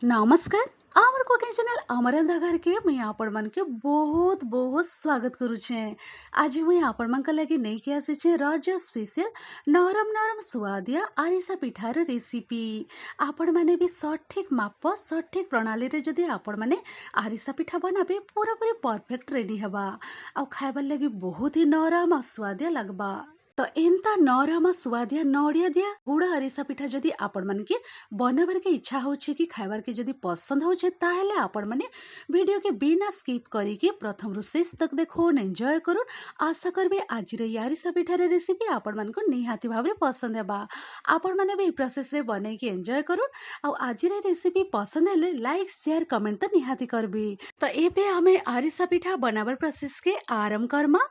नमस्कार। आमर cooking channel अमरंधा घर के मैं आपण मन के बहुत बहुत स्वागत करुछे। आज मैं आपण मन के लगी नहीं के आसी छे रज स्पेशल नरम नरम स्वादिया आरिसा पिठार रेसिपी। आपण माने भी सठिक माप सठिक प्रणाली रे जदी आपण माने आरिसा पिठा बनाबे पूरा पूरी परफेक्ट रेडी हबा आ खाइबार लगी बहुत ही नरम और स्वादिया लगबा। तो एंता नरम स्वादिया नड़िया दिया गुड़ आरिसा पिठा जदि आपण मन के बनबार के इच्छा होछे कि खाइबार के जदि पसंद होछे ताहेले आपण माने वीडियो के बिना स्किप करी के प्रथम रु शेष तक देखोन एंजॉय करूँ। आशा करबे आज रे आरिसा पिठार रेसिपी आपण मन को निहाती भाबरे पसंद हेबा। आपण माने भी प्रोसेस रे बनै के एंजॉय करूँ। आ आज रे रेसिपी पसंद हेले लाइक शेयर कमेंट तो निहाती करबी। तो एबे हमें आरिसा पिठा बनाबार प्रोसेस के आरंभ करमा।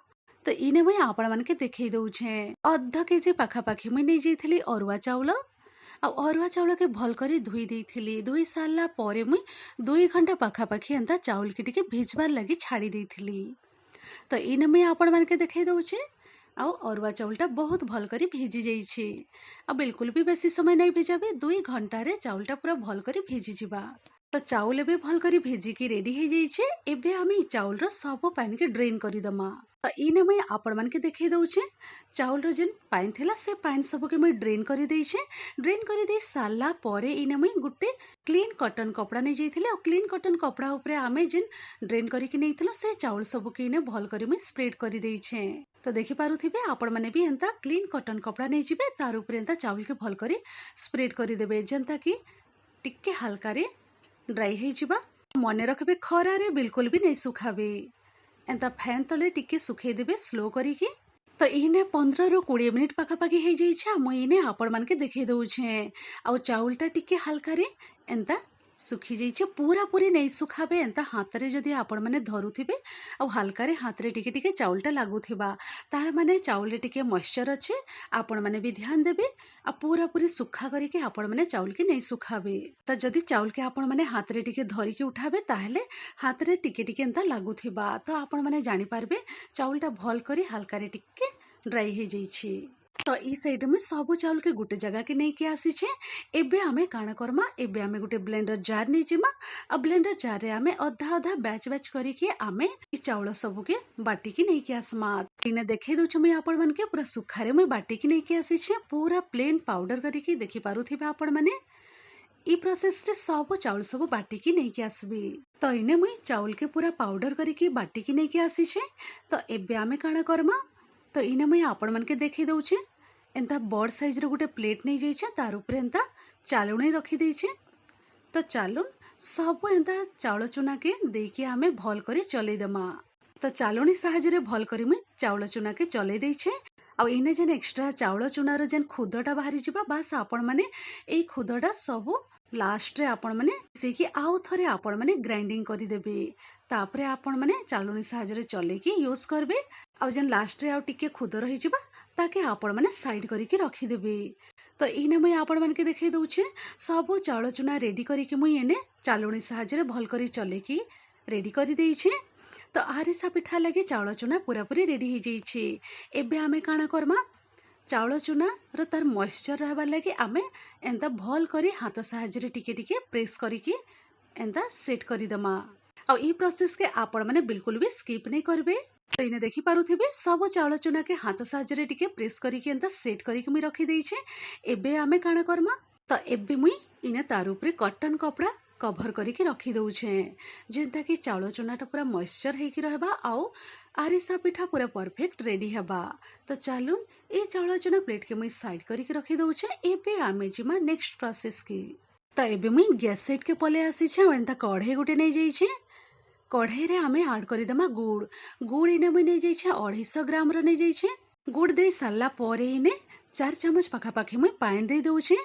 तो इने मुई आपण मन के देखई दउछे अध केजी पाखापाखी मुई नहीं जाइथिली अरुआ चाउल आ अरुआ चाउल के भल करी धुई देइथिली। धुई सारला परे मुई 2 घंटा पाखापाखी एंता चाउल के टिके भिजबार लगी छाड़ी देइथिली। तो इने मुई आपण मन के देखई दउछे आ अरुआ चाउलटा बहुत भल करी भिजी जाइछे। आ बिल्कुल भी बेसी समय नहीं भिजाबे 2 घंटा रे चाउलटा पूरा भल करी भिजी जिबा। तो चाउल भी भल करी भिजिकी रेडी हो जाइए। एबे हमें चाउल सब पानी के ड्रेन कर दमा। तो इने मुई आपण मन के देखई दउछे चाउल जेन पानी थिला से पानी सब के मुई ड्रेन कर देइछे। ड्रेन कर दे सारला परे इने मुई गुटे क्लीन कॉटन कपड़ा नहीं जाइथिले और क्लीन कॉटन कपड़ा ऊपर आमे जेन ड्रेन करिके नैथिलो से चाउल सब के इने भल करी मुई स्प्रेड कर देइछे। तो देखि पारुथिबे आपण माने भी एंता क्लीन कॉटन कपड़ा नहीं जिबे तार ऊपर एंता चाउल के भल करी स्प्रेड कर देबे जेंता कि टिक्के हल्का रे ड्राई हो जावा। मन रखबे खरा रे बिल्कुल भी नहीं सुखाबे एंता फैन तले टिके सुखे देबे स्लो करिके। तो इने 15 रु 20 मिनिट पाखापाखी हो जाइए। मुई इने आपण मन के देखई दउछे आ चाउलटा टिके हल्का रे एंता सुखी जाइए। पूरा पूरी नहीं सुखाबे एंता हाथ रे जदी आपण माने धरुथिबे आ हल्का रे हाथ रे टिके टिके चाउलटा लागुथिबा तार माने चाउल रे टिके मॉइस्चर अच्छे। आपण माने भी ध्यान देबे आ पूरा पूरी सुखा करिके आपण माने चाउल के नहीं सुखाबे। तो जदी चाउल के आपण माने हाथ रे टिके धरिके उठाबे ताहले हाथ रे टिके टिके एंता लागुथिबा। तो आपण माने जानि पारबे चाउलटा भल करी हल्का रे टिके ड्राई हो जाइए। तो ई साइड में सब चाउल के गोटे जगह के नहीं के आसी छे। एबे हमें काना करमा एबे हमें गोटे ब्लेंडर जार नहीं जिमा आ ब्लेंडर जार रे हमें अधा अधा बैच बैच करी के हमें ई चाउल सब के बाटी की नहीं के आसमा। इने देखे दउछ मैं आपण मन के पूरा सुखारे में बाटी की नहीं के आसी छे पूरा प्लेन पाउडर करी के देखि पारुथिबा आपण माने ई प्रोसेस रे सब चाउल सब बाटी की नहीं के आसबी। तो इने मुई चाउल के पूरा पाउडर करी के बाटी की नहीं के आसी छे। तो एबे हमें काना करमा तो इने मुई आपण मन के देखई दउछे एंता बड़ साइज रो गोटे प्लेट नहीं जाइए तार ऊपर एंता चालुणी रखी देइछे। तो चालुन सब एंता चाउल चुना के देके हमें भल करी चलै दमा। तो चालुणी साहाय्य रे भल करी मुई चाउल चुना के चलै देइछे। आ इने जेन एक्स्ट्रा चाउल चुना रो जेन खुदटा बाहरी जिबा बास आपण माने एई खुदटा सब लास्ट रे आपण माने सेकी आउ थरे आपण माने ग्राइंडिंग करी देबे। तापरे आपण माने चालुणी साहाय्य रे चले की यूज करबे। आ जेन लास्ट रे आउ टिके खुद रही जिबा ताके आपण माने साइड करी के रखी देबे। तो इने मुई आपण मन के देखई दउछे सब चाउल चुना रेडी करी के मुई एने चालुणी साहाय्य रे भल करी चले की रेडी करी देइछे। तो आरिसा पिठा लगे चाउल चुना पूरा पूरी रेडी हो जाइए। एबे आमे काना करमा चाउल चुना रो तार मॉइस्चर रहबार लगे आमे एंता भल करी हाथ साहाय्य रे टिके टिके प्रेस करी के एंता सेट करी दमा। आ ई प्रोसेस के आपण माने बिल्कुल भी स्किप नहीं करबे। तो इने देखि पारुथिबे सब चाउल चुना के हाथ साहाय्य रे टिके प्रेस करी के एंता सेट करी के मुई रखी देइछे। एबे आमे काना करमा तो एबे मुई इने तार ऊपर कॉटन कपड़ा कभर करके रखी दउछे जेंता कि चाउल चुनाटा पूरा मॉइस्चर हेकी रहबा आउ आरिसा पिठा पूरा परफेक्ट रेडी हेबा। तो चालुन ए चाउल चुना प्लेट के मुई साइड करके रखी दउछे। एबे आमे जिमा नेक्स्ट प्रोसेस की। तो एबे मुई गैस सेट के पले आसी छे एंता कढ़े गोटे नहीं जाइछे। कढ़े रे आमे ऐड करी दमा गुड़। गुड़ इने मुई नहीं जाइछे 250 ग्राम रो नहीं जाइछे। गुड़ दे सारला परे इने 4 चम्मच पाखापाखी मुई पानी दे दउछे।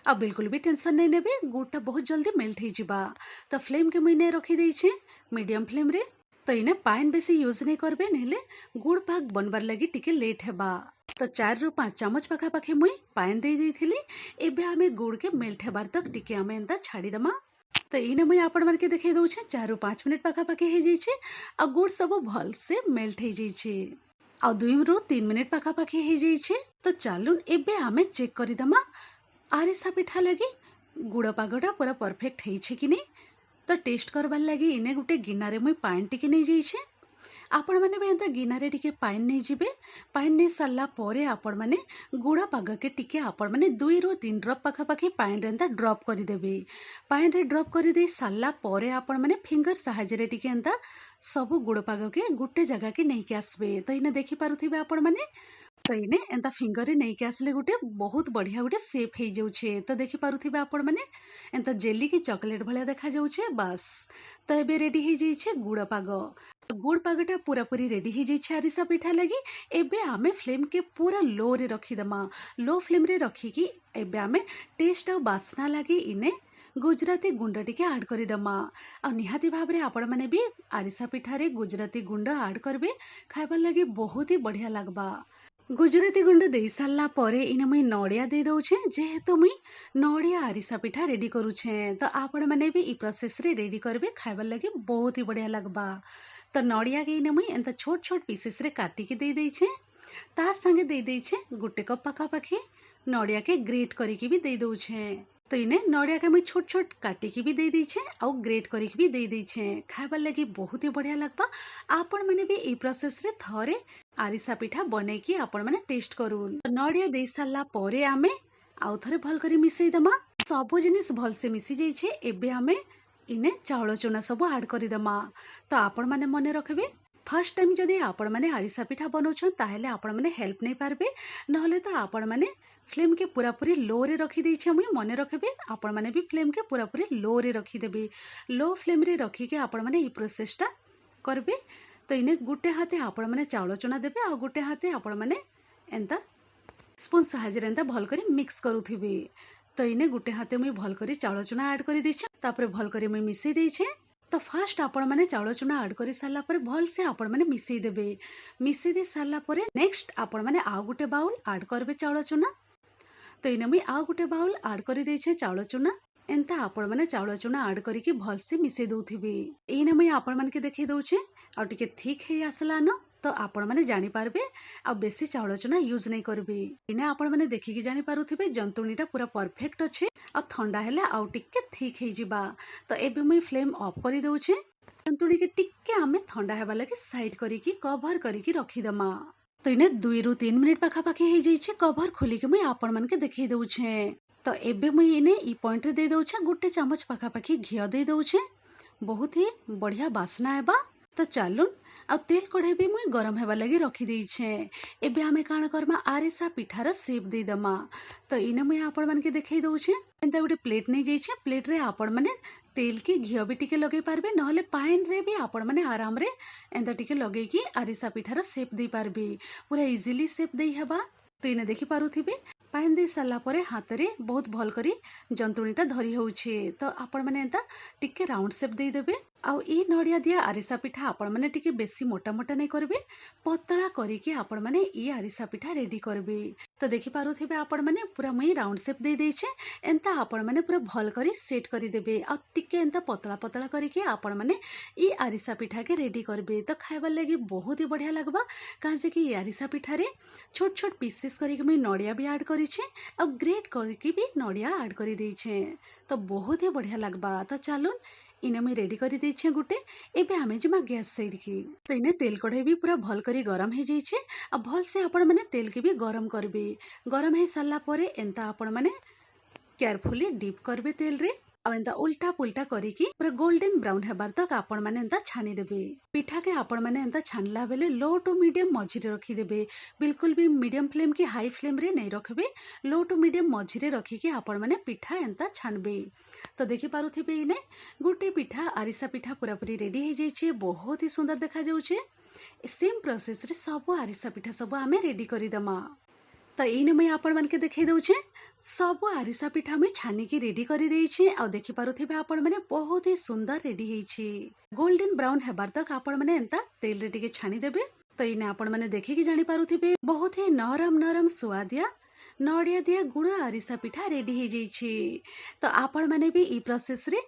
अब बिल्कुल भी टेंशन नहीं नेबे गुड़टा बहुत जल्दी मेल्ट हो जावा। तो फ्लेम के मुई ने रखी देइछे मीडियम फ्लेम रे। तो इने पानी बेसी यूज नहीं करबे नेले गुड़ पाक बनबार लगी टिके लेट हेबा। तो 4 रु 5 चम्मच पाखापाखी मुई पानी दे देइथिली। एबे आमे गुड़ के मेल्ट हेबार तक टिके आमे एंता छाड़ी दमा। तो इने मुई आपण मन के देखई दउछे 4 रु 5 मिनिट पाखापाखी हो जाइए आ गुड़ सब भल से मेल्ट हो जाइए आ 2 रु 3 मिनिट पाखापाखी हो जाइए। तो चालुन एबे आमे चेक करी दमा आरिसा पिठा लगी गुड़ पागटा पूरा परफेक्ट है कि नहीं। तो टेस्ट करवार लगी इने गोटे गिनारे मुई पानी टिके नहीं जाइछे। आपण मैंने भी एंता गिनारे टिके पानी नहीं जीवे। पानी नहीं सारला परे आपण मैंने गुड़ पाग के टिके आपण मैंने 2 ରୁ 3 ड्रॉप पाखापाखि पानी रे एंता ड्रॉप करदेवे। पानी रे ड्रॉप कर दे सारला परे आपण मैंने फिंगर साहाय्य टिके एंता सब गुड़ पाग के गोटे जगह के नहीं के आसबे। तो इने देखि पारुथिबे आपण मैंने। तो इने एंता फिंगर रे नहीं के आसले गोटे बहुत बढ़िया गोटे सेप हो जाउछे। तो देखि पारुथिबे आपण मैंने एंता जेली की चॉकलेट भलिया देखा जाउछे। बस तो एबे रेडी हो जाइछे गुड़ पाग। गुड़ पागटा पूरा पूरी रेडी हो जाइछे आरिसा पिठा लगी। एबे आमे फ्लेम के पूरा लो रे रखीदमा। लो फ्लेम रे रखिकी एबे आमे टेस्ट और बास्ना लगी इने गुजराती गुंड टिके आड करदमा। आ निहाती भाव में आपण मैंने भी आरिसा पिठारे गुजराती गुंड आड करबे। खाइबार लगी बहुत ही बढ़िया लगबा। गुजराती गुंड दे सारा पर इने मुई नड़िया दे दउछे। जेहेतु मुई नड़िया आरिसा पिठा रेडी करूछे तो आपण मैंने भी ई प्रोसेस रे रेडी करबे। खाइबार लगी बहुत ही बढ़िया लगबा। तो नड़िया के इने मुई एंता छोट छोट पीसेस रे काटिकी दे देइछे। तार संगे दे देइछे गोटे कप पाखापाखि नड़िया के ग्रेट करिकी भी दे दउछे। तो इने नड़िया के मुई छोट छोट काटिकी भी दे देइछे आउ ग्रेट करिकी भी दे देइछे। खाइबार लगी बहुत ही बढ़िया लगबा। आपण मैंने भी ई प्रोसेस रे थरे आरिसा पिठा बने कि आपण मैंने टेस्ट करूँ। नड़िया दे सारा पर आमे आउ थरे भल करी मिसई दमा। सबु जिनिस भल से मिसी जाइछे। एबे आमे इने चाउल चूना सब आड करिदमा। तो आपण मैंने मन रखबे फर्स्ट टाइम जदि आपण मैंने आरिसा पिठा बनाउछन ताहेले आपण मैंने हेल्प नहीं पारबे। नहले तो आपण मैंने फ्लेम के पूरा पूरी लो रे रखी देइछे। मुई मन रखबे आपण मैंने भी फ्लेम के पूरा पूरी लो रे रखी देबे। लो फ्लेम रे रखी के आपण मैंने ई प्रोसेसटा करबे। तो इने गुटे हाथे आपण मैंने चाउल चूना देबे आ गुटे हाथे आपण मैंने एंता स्पून साहाय्य एंता भल करी मिक्स करूथिबे। तो इने गुटे हाथे मुई भल करी चाउल चूना ऐड करी देइछे। तापरे भल करी मुई मिसई देइछे। तो फास्ट आपण मैंने चाउल चूना ऐड करी सारला पर भल से आपण मैंने मिसई देबे। मिसई दे सारला पर नेक्स्ट आपण मैंने आ गुटे बाउल ऐड करबे चाउल चूना। तो इने मुई आ गुटे बाउल ऐड करी देइछे चाउल चूना। एंता आपण मैंने चाउल चूना ऐड करिकी भल से मिसई दउथिबे। एने मुई आपण मानके देखै दउछे आ टिके थिक हे आसला न। तो आपण मैंने जानी पारबे आ बेसी चाउल चूना यूज नहीं करबे। इने आपण मैंने देखिकी जानी पारुथिबे जंतुणीटा पूरा परफेक्ट अच्छे आ ठंडा हेले आउ टिके थिक हे जिबा। तो एबे मुई फ्लेम ऑफ करी दउछे। जंतुणी के टिके आमे ठंडा हेबा लगे साइड करिकी कवर करिकी रखीदमा। तो इने 2 ରୁ 3 मिनिट पाखापाखि हो जाइछे। कवर खोलिके मुई आपण मानके देखै दउछे। तो एबे मुई इने ई पॉइंट रे दे दउछे गोटे चामच पाखापाखि घियो दे दउछे। बहुत ही बढ़िया बास्ना हेबा। तो चलून आ तेल कढ़ाई भी मुई गरम हेबा लगी रखी देइछे। एबे आमे काण करमा आरिसा पिठार शेप दे दमा। तो इने मुई आपण मानके देखै दउछे। एंता गोटे प्लेट नहीं जाइछे। प्लेट रे आपण माने तेल की घियो भी टिके लगे पारबे। नहले पाइन रे भी आपण माने आराम रे एंता टिके लगे की आरिसा पिठार शेप दे पारबे। पूरा इजीली शेप देई हेबा। तो इने देखि पारुथिबे पाइन दे साला परे हाथ रे बहुत भल करी जंतुणीटा धरी होउछे। तो आपण माने एंता टिके राउंड शेप दे देबे। आउ ई नड़िया दिया आरिसा पिठा आपण माने टिके बेसी मोटा मोटा नहीं करबे। पतला करिके आपण माने ई आरिसा पिठा रेडी करबे। तो देखि पारुथिबे आपण माने पूरा मुई राउंड शेप दे देइछे। एंता आपण माने पूरा भल करी सेट करी देबे। आ टिके एंता पतला पतला करिके आपण माने ई आरिसा पिठा के रेडी करबे। तो खाइबार लगी बहुत ही बढ़िया लगबा। काहे कि ई आरिसा पिठा रे छोट छोट पीसेस करिके मुई नड़िया भी ऐड करिछे आ ग्रेट करिके भी नड़िया ऐड करी देइछे। तो बहुत ही बढ़िया लगबा। तो चलून इने मुई रेडी करी देइछे गुटे। एबे आमे जिमा गैस साइड की। तो इने तेल कढ़ाई भी पूरा भल करी गरम हे जाइछे। आ भल से आपण माने तेल के भी गरम करबे। गरम हे सारला परे एंता आपण माने केयरफुली डीप करबे तेल रे। आ एंता उल्टा पुल्टा करिकी पूरा गोल्डन ब्राउन हेबार तक आपण माने एंता छानी देबे। पिठा के आपण माने एंता छानला बेले लो टू मीडियम मझिरे रखी देबे। बिल्कुल भी मीडियम फ्लेम की हाई फ्लेम रे नहीं रखबे। लो टू मीडियम मझिरे रखिकी आपण माने पिठा एंता छानबे। तो देखि पारुथिबे इने गुटे पिठा आरिसा पिठा पूरा पूरी रेडी हो जाइछे। बहुत ही सुंदर देखा जाउछे। सेम प्रोसेस रे सब आरिसा पिठा सब आमे रेडी करिदमा। तो इने मुई आपण मानके देखै दउछे सब आरिसा पिठा मुई छानिकी रेडी करी देइछे। आ देखि पारुथिबे आपण माने बहुत ही सुंदर रेडी हेइछे। गोल्डन ब्राउन हेबार तक आपण माने एंता तेल रे टिके छानी देबे। तो इने आपण माने देखिकी जानि पारुथिबे बहुत ही नरम नरम सुआदिया नड़िया दिया गुड़ आरिसा पिठा रेडी हो जाइछे। तो आपण माने भी ई प्रोसेस रे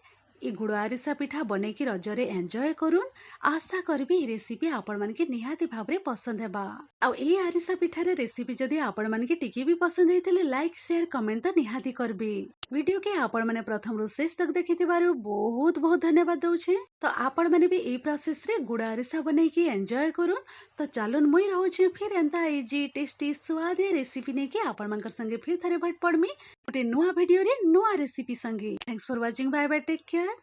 ए गुड़ आरिसा पिठा बनैकी रजरे एंजॉय करूँ। आशा करबी ए रेसिपी आपण मानके निहाती भाबरे पसंद हेबा। आउ ए आरिसा पिठार रेसिपी जदि आपण मानके टिके भी पसंद हेतिले लाइक शेयर कमेंट तो निहाती करबी। वीडियो के आपण माने प्रथम रु शेष तक देखिथिबारु बहुत बहुत धन्यवाद दउछे। तो आपण माने भी ए प्रोसेस रे गुड़ आरिसा बनैकी एंजॉय करूँ। तो चलुन मुई रहूछे फिर एंता इजी टेस्टी स्वादे रेसिपी ने के आपण मानकर संगे फिर थारे भेट पड़मी गोटे नुआ वीडियो रे नुआ रेसिपी संगे। Thanks for watching. Bye bye, take care.